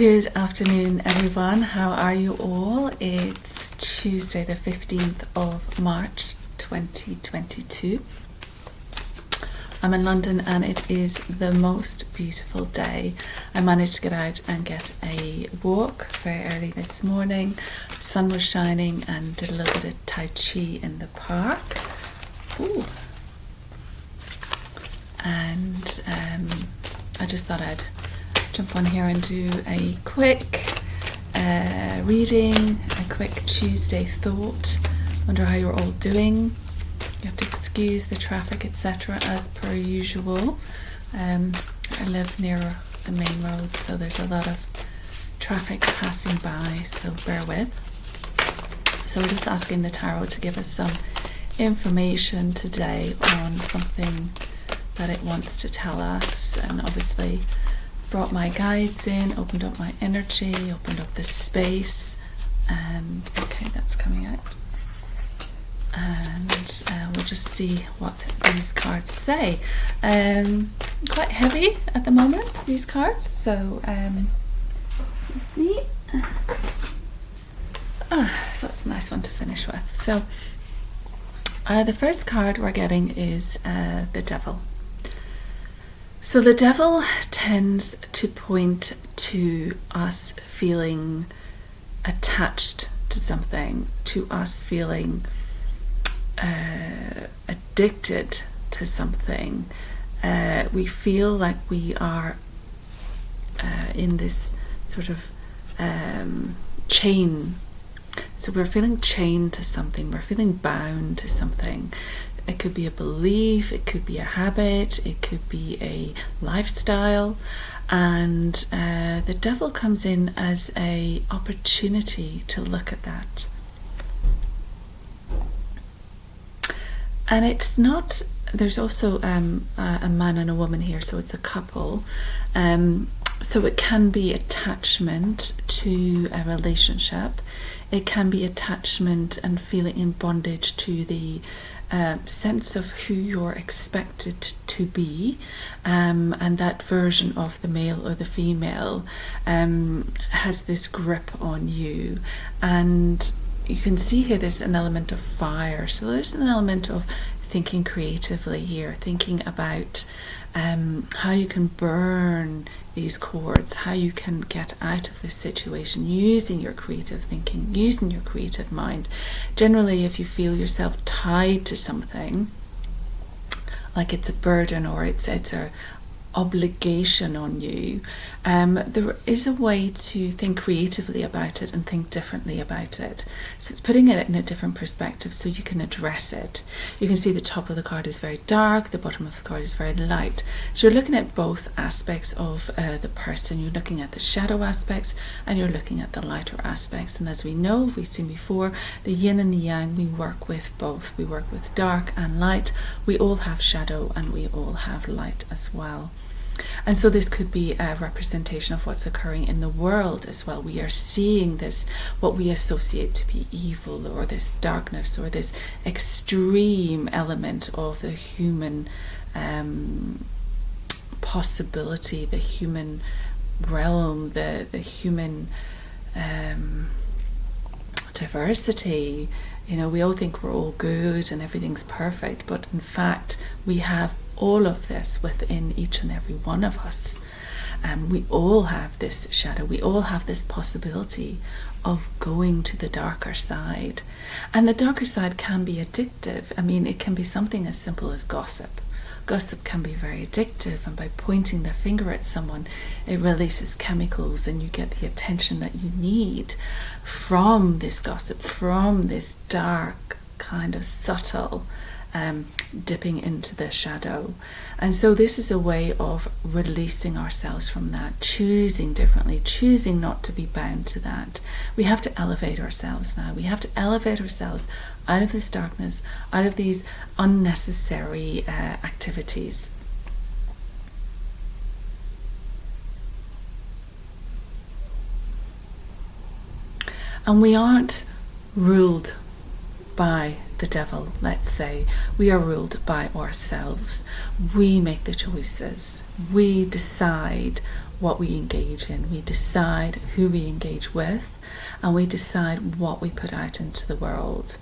Good afternoon, everyone. How are you all? It's Tuesday, the 15th of March, 2022. I'm in London and it is the most beautiful day. I managed to get out and get a walk very early this morning. The sun was shining and did a little bit of Tai Chi in the park. Ooh. And I just thought I'd jump on here and do a quick reading, a quick Tuesday thought. Wonder how you're all doing. You have to excuse the traffic, etc. as per usual. I live near the main road, so there's a lot of traffic passing by, so bear with. So we're just asking the tarot to give us some information today on something that it wants to tell us, and obviously brought my guides in, opened up my energy, opened up the space. Okay, that's coming out. And we'll just see what these cards say. Quite heavy at the moment, these cards, so let's see. So that's a nice one to finish with. So the first card we're getting is the Devil. So the Devil tends to point to us feeling attached to something, to us feeling addicted to something. We feel like we are in this sort of chain. So we're feeling chained to something, we're feeling bound to something. It could be a belief, it could be a habit, it could be a lifestyle, and the Devil comes in as an opportunity to look at that. And it's not, there's also a man and a woman here, so it's a couple. So it can be attachment to a relationship. It can be attachment and feeling in bondage to the sense of who you're expected to be, and that version of the male or the female has this grip on you. And you can see here there's an element of fire, so there's an element of thinking creatively here, thinking about how you can burn these cords, how you can get out of this situation using your creative thinking, using your creative mind. Generally, if you feel yourself tied to something, like it's a burden or it's a obligation on you, there is a way to think creatively about it and think differently about it. So it's putting it in a different perspective so you can address it. You can see the top of the card is very dark, the bottom of the card is very light. So you're looking at both aspects of the person. You're looking at the shadow aspects and you're looking at the lighter aspects. And as we know, we've seen before, the yin and the yang, we work with both. We work with dark and light. We all have shadow and we all have light as well. And so this could be a representation of what's occurring in the world as well. We are seeing this, what we associate to be evil, or this darkness, or this extreme element of the human possibility, the human realm, the human diversity. You know, we all think we're all good and everything's perfect, but in fact we have all of this within each and every one of us. We all have this shadow, we all have this possibility of going to the darker side. And the darker side can be addictive. I mean, it can be something as simple as gossip. Gossip can be very addictive, and by pointing the finger at someone, it releases chemicals and you get the attention that you need from this gossip, from this dark kind of subtle dipping into the shadow. And so this is a way of releasing ourselves from that, choosing differently, choosing not to be bound to that. We have to elevate ourselves now. We have to elevate ourselves out of this darkness, out of these unnecessary activities. And we aren't ruled by the devil, let's say. We are ruled by ourselves. We make the choices. We decide what we engage in. We decide who we engage with, and we decide what we put out into the world.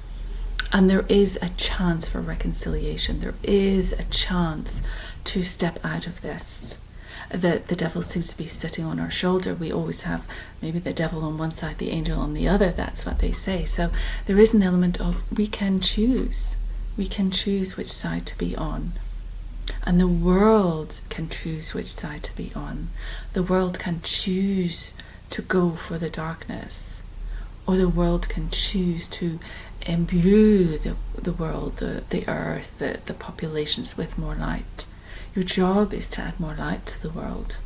And there is a chance for reconciliation. There is a chance to step out of this. The devil seems to be sitting on our shoulder. We always have maybe the devil on one side, the angel on the other. That's what they say. So there is an element of we can choose. We can choose which side to be on. And the world can choose which side to be on. The world can choose to go for the darkness, or the world can choose to imbue the world, the earth, the populations with more light. Your job is to add more light to the world.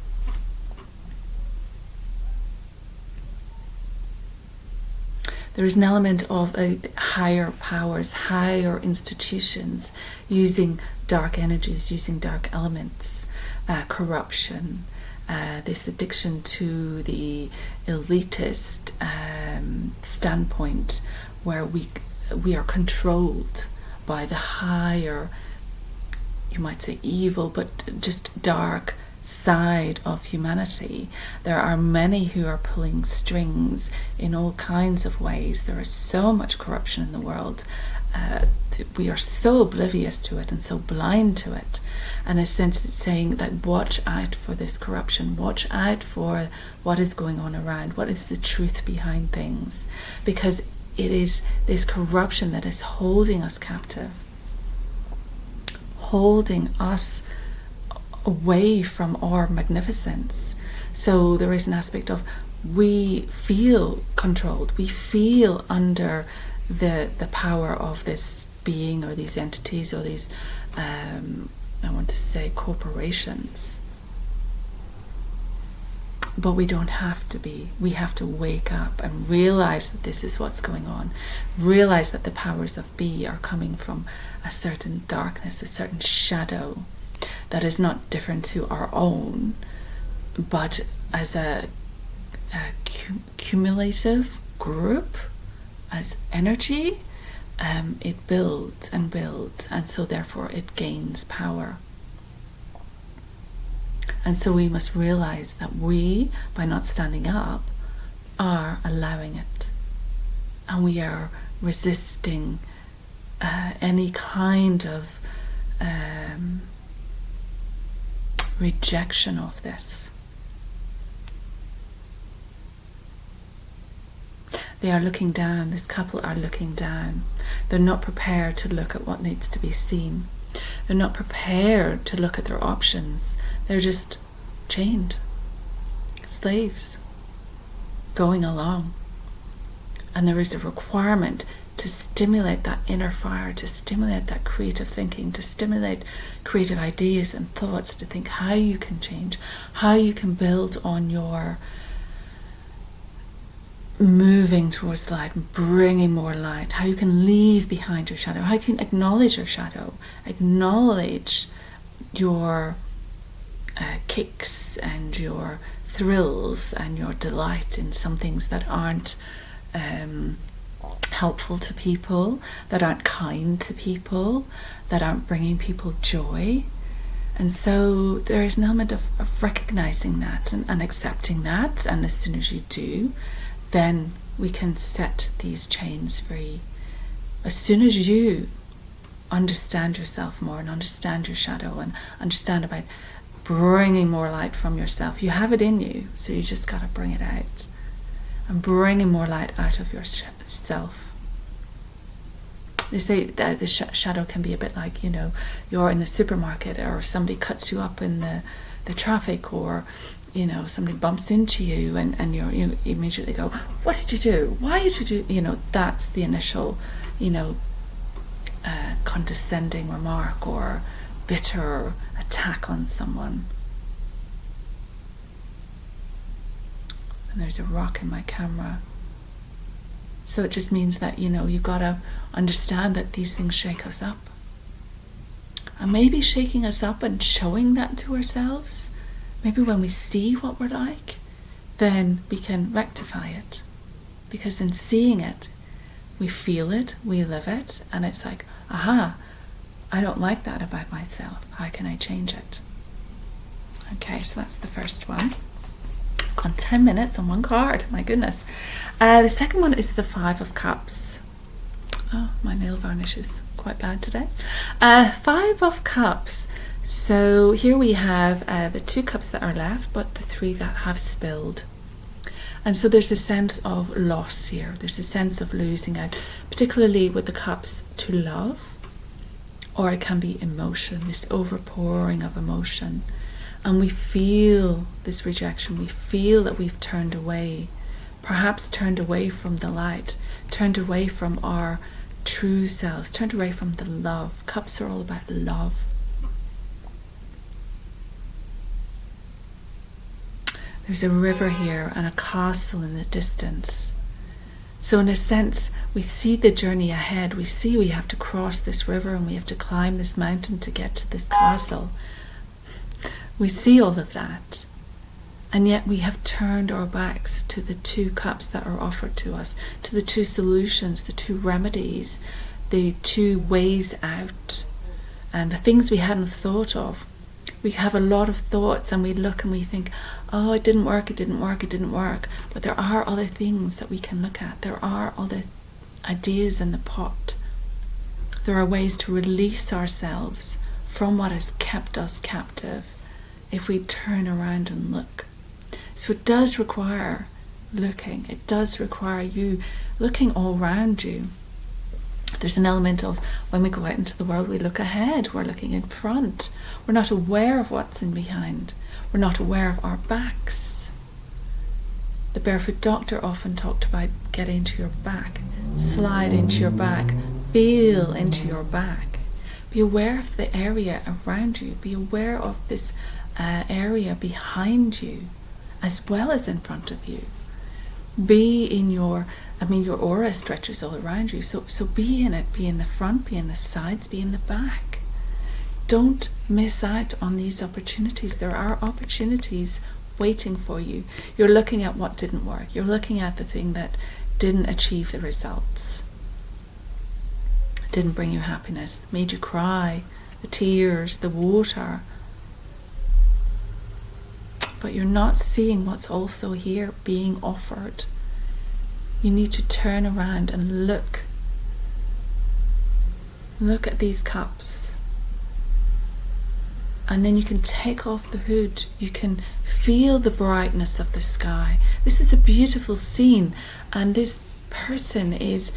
There is an element of higher powers, higher institutions using dark energies, using dark elements, corruption, this addiction to the elitist standpoint, where we are controlled by the higher, you might say evil, but just dark side of humanity. There are many who are pulling strings in all kinds of ways. There is so much corruption in the world. We are so oblivious to it and so blind to it. And in a sense, it's saying that watch out for this corruption. Watch out for what is going on around. What is the truth behind things? Because it is this corruption that is holding us captive, holding us away from our magnificence. So there is an aspect of we feel controlled, we feel under the power of this being or these entities or these I want to say corporations. But we don't have to be. We have to wake up and realize that this is what's going on. Realize that the powers of be are coming from a certain darkness, a certain shadow that is not different to our own, but as a cumulative group, as energy, it builds and builds, and so therefore it gains power. And so we must realize that we, by not standing up, are allowing it. And we are resisting any kind of rejection of this. They are looking down. This couple are looking down. They're not prepared to look at what needs to be seen. They're not prepared to look at their options. They're just chained, slaves, going along. And there is a requirement to stimulate that inner fire, to stimulate that creative thinking, to stimulate creative ideas and thoughts, to think how you can change, how you can build on your moving towards the light, bringing more light, how you can leave behind your shadow, how you can acknowledge your shadow, acknowledge your kicks and your thrills and your delight in some things that aren't helpful to people, that aren't kind to people, that aren't bringing people joy. And so there is an element of recognizing that and accepting that, and as soon as you do, then we can set these chains free. As soon as you understand yourself more and understand your shadow and understand about bringing more light from yourself, you have it in you, so you just got to bring it out. And bringing more light out of yourself. They say that the shadow can be a bit like, you're in the supermarket, or somebody cuts you up in the traffic, or somebody bumps into you, and you immediately go, what did you do? Why did you do? That's the initial, condescending remark or bitter attack on someone. And there's a rock in my camera. So it just means that, you've got to understand that these things shake us up. And maybe shaking us up and showing that to ourselves, maybe when we see what we're like, then we can rectify it. Because in seeing it, We feel it, we live it, and it's like, aha, I don't like that about myself. How can I change it? Okay, so that's the first one. I've got 10 minutes on one card, my goodness. The second one is the Five of Cups. Oh, my nail varnish is quite bad today. Five of Cups. So here we have the 2 cups that are left, but the 3 that have spilled. And so there's a sense of loss here. There's a sense of losing out, particularly with the cups to love, or it can be emotion, this overpouring of emotion. And we feel this rejection. We feel that we've turned away, perhaps turned away from the light, turned away from our true selves, turned away from the love. Cups are all about love. There's a river here and a castle in the distance. So in a sense, we see the journey ahead. We see we have to cross this river and we have to climb this mountain to get to this castle. We see all of that. And yet we have turned our backs to the 2 cups that are offered to us, to the 2 solutions, the 2 remedies, the 2 ways out, and the things we hadn't thought of. We have a lot of thoughts and we look and we think, oh, it didn't work, it didn't work, it didn't work. But there are other things that we can look at. There are other ideas in the pot. There are ways to release ourselves from what has kept us captive if we turn around and look. So it does require looking. It does require you looking all around you. There's an element of when we go out into the world, we look ahead, we're looking in front. We're not aware of what's in behind. We're not aware of our backs. The Barefoot Doctor often talked about get into your back, slide into your back, feel into your back. Be aware of the area around you. Be aware of this area behind you as well as in front of you. Be in your aura stretches all around you, so be in it. Be in the front, be in the sides, be in the back. Don't miss out on these opportunities. There are opportunities waiting for you. You're looking at what didn't work. You're looking at the thing that didn't achieve the results, didn't bring you happiness, made you cry, the tears, the water. But you're not seeing what's also here being offered. You need to turn around and look. Look at these cups. And then you can take off the hood. You can feel the brightness of the sky. This is a beautiful scene. And this person is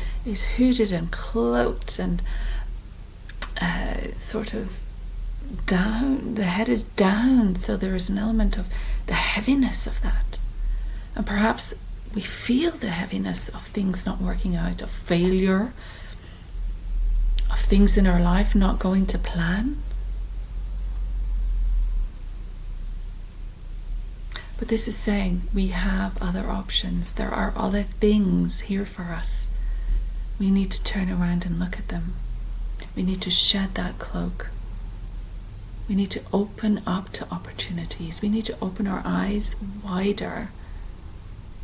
hooded and cloaked and sort of down. The head is down. So there is an element of the heaviness of that. And perhaps we feel the heaviness of things not working out, of failure, of things in our life not going to plan. But this is saying we have other options. There are other things here for us. We need to turn around and look at them. We need to shed that cloak. We need to open up to opportunities. We need to open our eyes wider.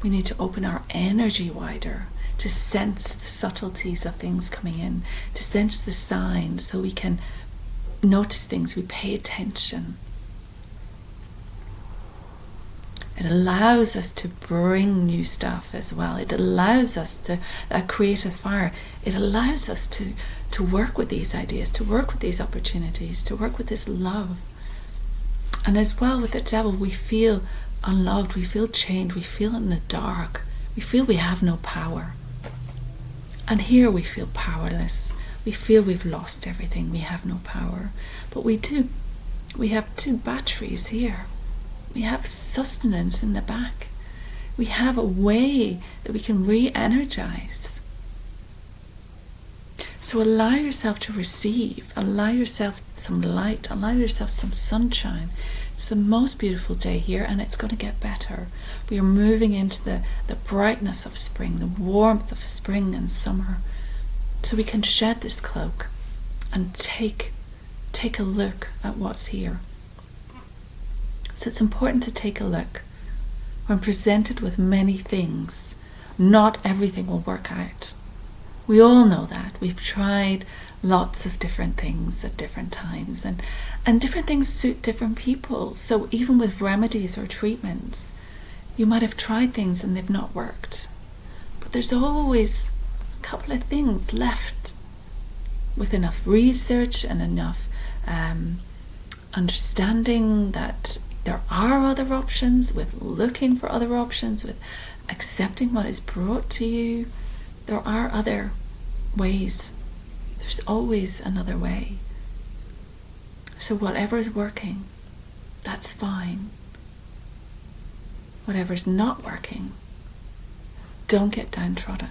We need to open our energy wider to sense the subtleties of things coming in, to sense the signs so we can notice things, we pay attention. It allows us to bring new stuff as well. It allows us to create a fire. It allows us to work with these ideas, to work with these opportunities, to work with this love. And as well with the devil, we feel unloved, we feel chained, we feel in the dark, we feel we have no power. And here we feel powerless. We feel we've lost everything, we have no power. But we do. We have 2 batteries here. We have sustenance in the back. We have a way that we can re-energize. So allow yourself to receive. Allow yourself some light. Allow yourself some sunshine. It's the most beautiful day here, and it's going to get better. We are moving into the brightness of spring, the warmth of spring and summer. So we can shed this cloak and take a look at what's here. So it's important to take a look. When presented with many things, not everything will work out. We all know that. We've tried lots of different things at different times, and different things suit different people. So even with remedies or treatments, you might have tried things and they've not worked. But there's always a couple of things left with enough research and enough understanding that there are other options, with looking for other options, with accepting what is brought to you. There are other ways. There's always another way. So whatever is working, that's fine. Whatever's not working, don't get downtrodden.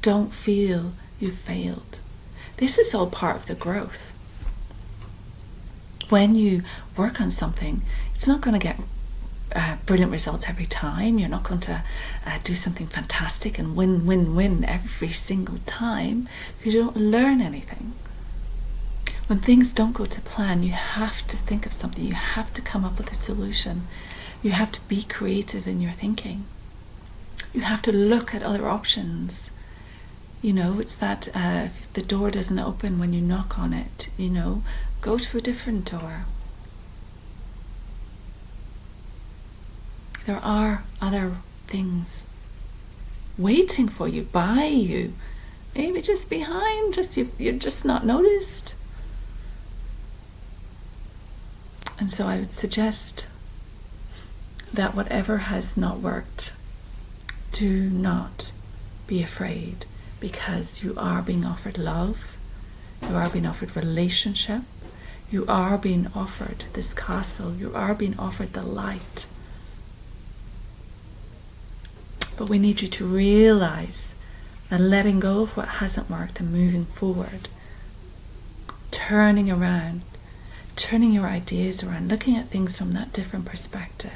Don't feel you've failed. This is all part of the growth. When you work on something, it's not going to get brilliant results every time. You're not going to do something fantastic and win every single time, because you don't learn anything. When things don't go to plan, you have to think of something. You have to come up with a solution. You have to be creative in your thinking. You have to look at other options. It's that if the door doesn't open when you knock on it, go to a different door. There are other things waiting for you, by you, maybe just behind, you're just not noticed. And so I would suggest that whatever has not worked, do not be afraid, because you are being offered love, you are being offered relationship, you are being offered this castle, you are being offered the light. But we need you to realize that letting go of what hasn't worked and moving forward, turning around, turning your ideas around, looking at things from that different perspective,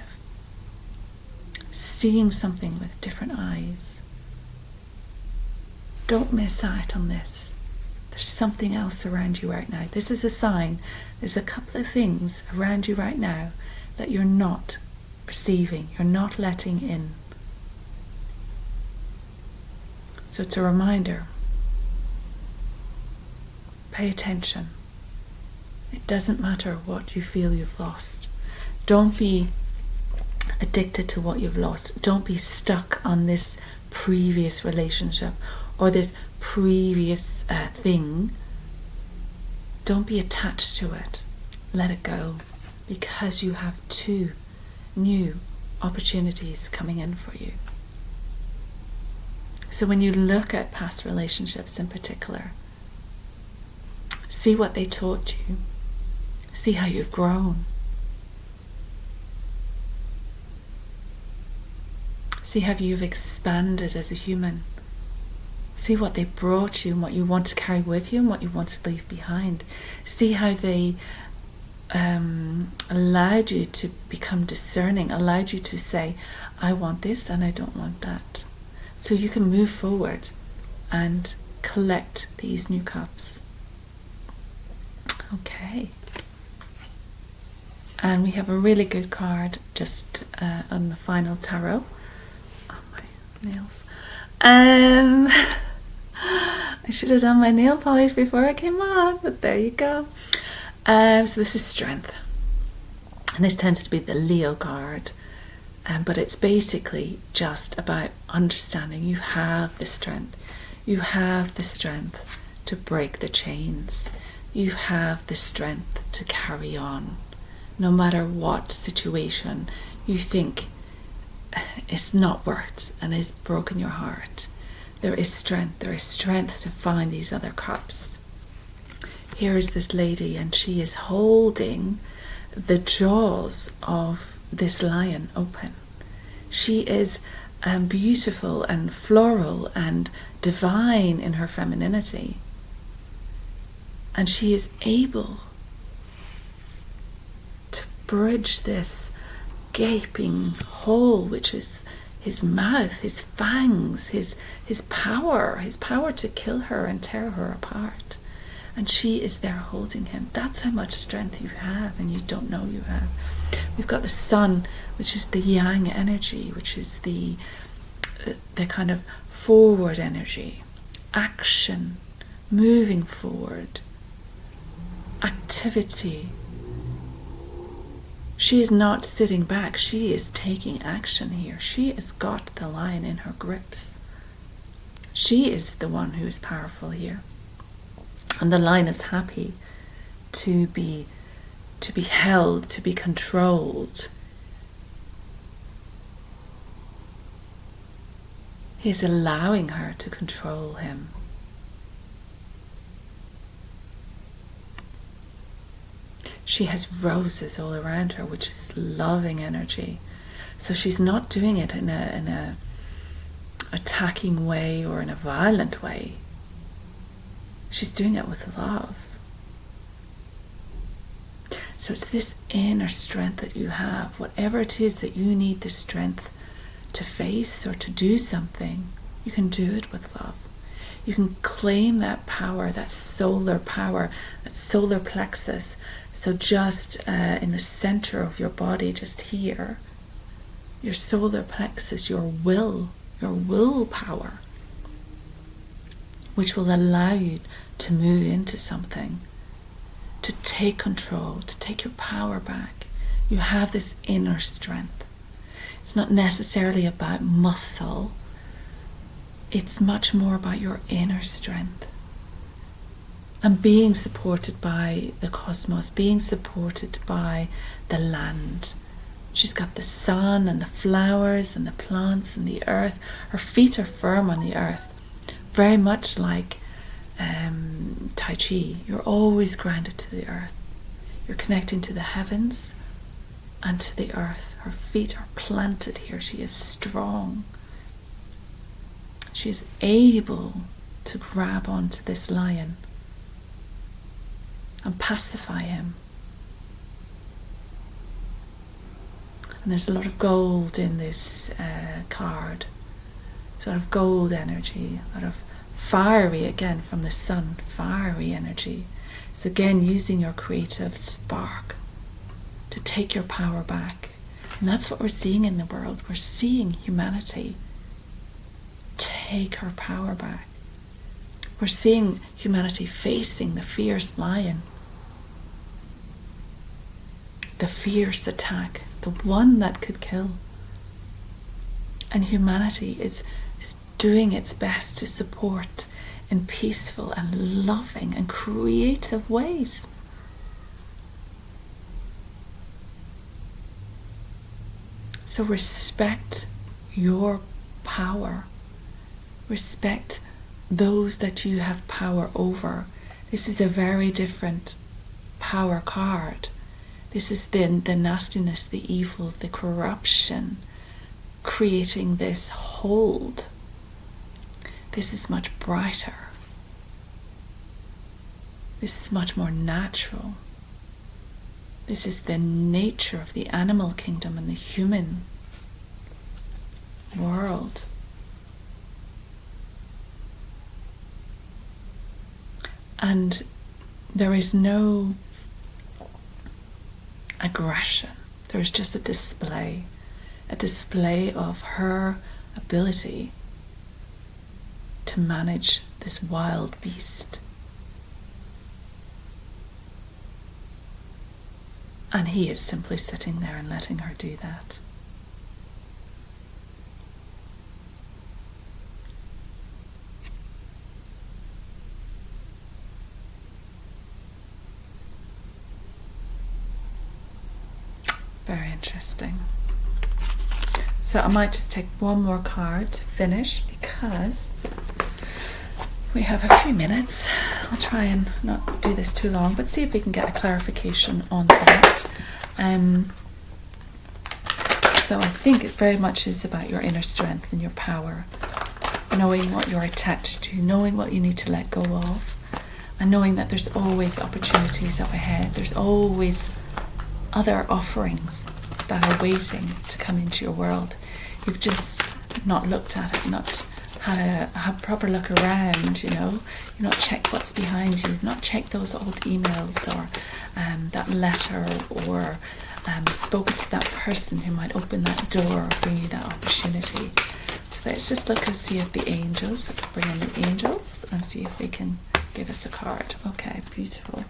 seeing something with different eyes. Don't miss out on this. There's something else around you right now. This is a sign. There's a couple of things around you right now that you're not perceiving, you're not letting in. So it's a reminder. Pay attention. It doesn't matter what you feel you've lost. Don't be addicted to what you've lost. Don't be stuck on this previous relationship or this previous thing. Don't be attached to it. Let it go, because you have 2 new opportunities coming in for you. So when you look at past relationships in particular, see what they taught you. See how you've grown. See how you've expanded as a human. See what they brought you and what you want to carry with you and what you want to leave behind. See how they allowed you to become discerning, allowed you to say, I want this and I don't want that. So you can move forward and collect these new cups. Okay. And we have a really good card just on the final tarot. Oh, my nails. I should have done my nail polish before I came on, but there you go. So this is strength. And this tends to be the Leo card. But it's basically just about understanding you have the strength. You have the strength to break the chains. You have the strength to carry on. No matter what situation you think is not worked and has broken your heart, there is strength. There is strength to find these other cups. Here is this lady, and she is holding the jaws of this lion open. She is beautiful and floral and divine in her femininity. And she is able to bridge this gaping hole, which is his mouth, his fangs, his power to kill her and tear her apart. And she is there holding him. That's how much strength you have, and you don't know you have. We've got the sun, which is the yang energy, which is the kind of forward energy. action, moving forward, activity. She is not sitting back. She is taking action here. She has got the lion in her grips. She is the one who is powerful here. And the lion is happy to be held, to be controlled. He's allowing her to control him. She has roses all around her, which is loving energy. So she's not doing it in a attacking way or in a violent way. She's doing it with love. So it's this inner strength that you have. Whatever it is that you need the strength to face or to do something, you can do it with love. You can claim that power, that solar power, that solar plexus. So just in the center of your body, just here, your solar plexus, your willpower, which will allow you to move into something, to take control, to take your power back. You have this inner strength. It's not necessarily about muscle. It's much more about your inner strength. And being supported by the cosmos, being supported by the land. She's got the sun and the flowers and the plants and the earth. Her feet are firm on the earth. Very much like Tai Chi. You're always grounded to the earth. You're connecting to the heavens and to the earth. Her feet are planted here. She is strong. She is able to grab onto this lion and pacify him. And there's a lot of gold in this card. There's a lot of gold energy, a lot of fiery, again from the sun, fiery energy. So again, using your creative spark to take your power back. And that's what we're seeing in the world. We're seeing humanity take her power back. We're seeing humanity facing the fierce lion, the fierce attack, the one that could kill. And humanity is doing its best to support in peaceful and loving and creative ways. So respect your power. Respect those that you have power over. This is a very different power card. This is the nastiness, the evil, the corruption, creating this hold. This is much brighter. This is much more natural. This is the nature of the animal kingdom and the human world. And there is no aggression. There is just a display of her ability to manage this wild beast. And he is simply sitting there and letting her do that. Very interesting. So I might just take one more card to finish because we have a few minutes. I'll try and not do this too long, but see if we can get a clarification on that. So I think it very much is about your inner strength and your power, knowing what you're attached to, knowing what you need to let go of, and knowing that there's always opportunities up ahead. There's always other offerings that are waiting to come into your world. You've just not looked at it, not had a proper look around, you know. You've not checked what's behind you. You've not checked those old emails or that letter or spoken to that person who might open that door or bring you that opportunity. So So let's just look and see if the angels, we can bring in the angels and see if they can give us a card. Okay, beautiful.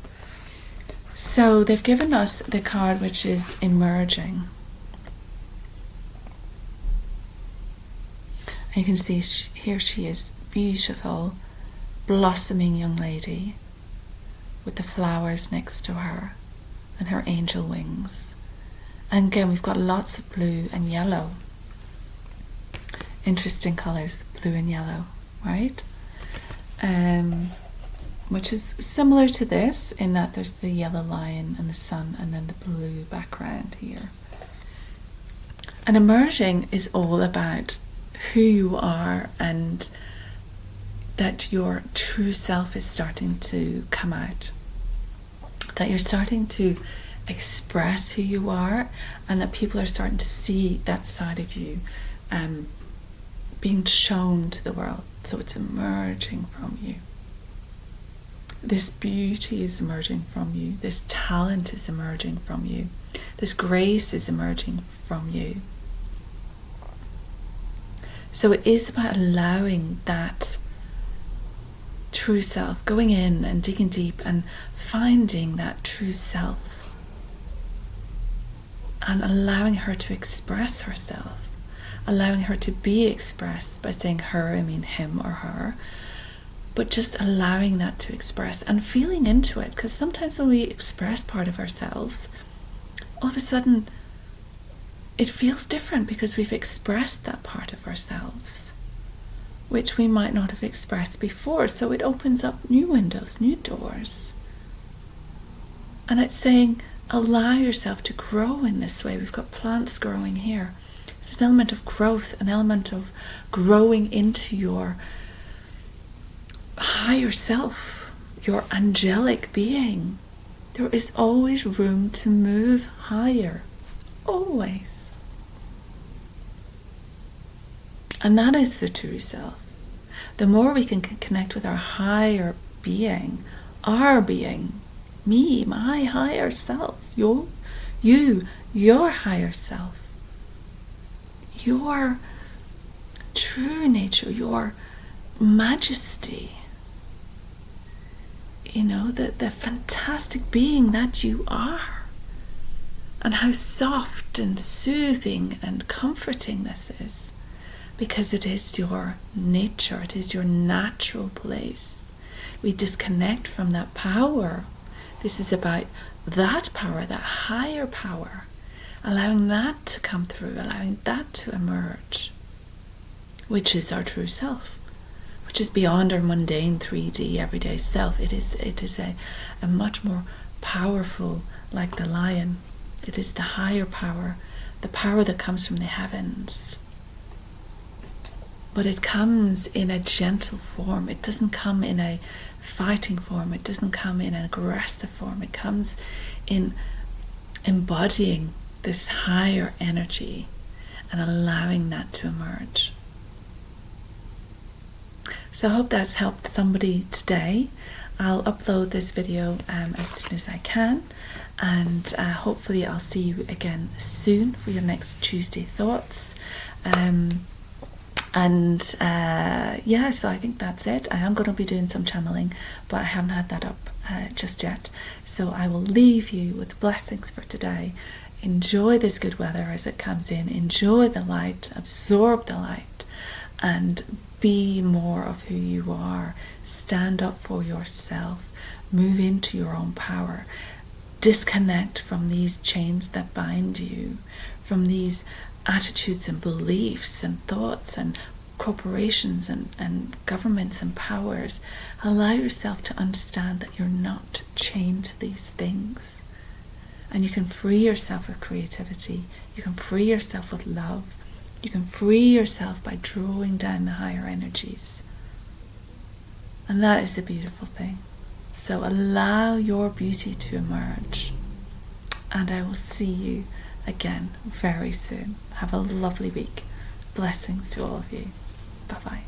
So they've given us the card which is emerging. And you can see here she is, beautiful, blossoming young lady with the flowers next to her and her angel wings. And again, we've got lots of blue and yellow. Interesting colours, blue and yellow, right? Which is similar to this in that there's the yellow lion and the sun and then the blue background here. And emerging is all about who you are and that your true self is starting to come out. That you're starting to express who you are and that people are starting to see that side of you being shown to the world. So it's emerging from you. This beauty is emerging from you. This talent is emerging from you. This grace is emerging from you. So it is about allowing that true self, going in and digging deep and finding that true self and allowing her to express herself, allowing her to be expressed. By saying her, I mean him or her, but just allowing that to express and feeling into it, because sometimes when we express part of ourselves, all of a sudden it feels different because we've expressed that part of ourselves which we might not have expressed before. So it opens up new windows, new doors. And it's saying, allow yourself to grow in this way. We've got plants growing here. It's an element of growth, an element of growing into your higher self, your angelic being. There is always room to move higher. Always. And that is the true self. The more we can connect with our higher being, our being, me, my higher self, your higher self, your true nature, your majesty, the fantastic being that you are, and how soft and soothing and comforting this is. Because it is your nature, it is your natural place. We disconnect from that power. This is about that power, that higher power, allowing that to come through, allowing that to emerge, which is our true self, which is beyond our mundane 3D everyday self. It is a much more powerful, like the lion. It is the higher power, the power that comes from the heavens. But it comes in a gentle form. It doesn't come in a fighting form. It doesn't come in an aggressive form. It comes in embodying this higher energy and allowing that to emerge. So I hope that's helped somebody today. I'll upload this video as soon as I can, and hopefully I'll see you again soon for your next Tuesday thoughts. So I think that's it. I am going to be doing some channeling, but I haven't had that up just yet. So I will leave you with blessings for today. Enjoy this good weather as it comes in. Enjoy the light, absorb the light, and be more of who you are. Stand up for yourself. Move into your own power. Disconnect from these chains that bind you, from these attitudes and beliefs and thoughts and corporations and governments and powers. Allow yourself to understand that you're not chained to these things, and you can free yourself with creativity. You can free yourself with love. You can free yourself by drawing down the higher energies, and that is a beautiful thing. So allow your beauty to emerge, and I will see you again very soon. Have a lovely week. Blessings to all of you. Bye-bye.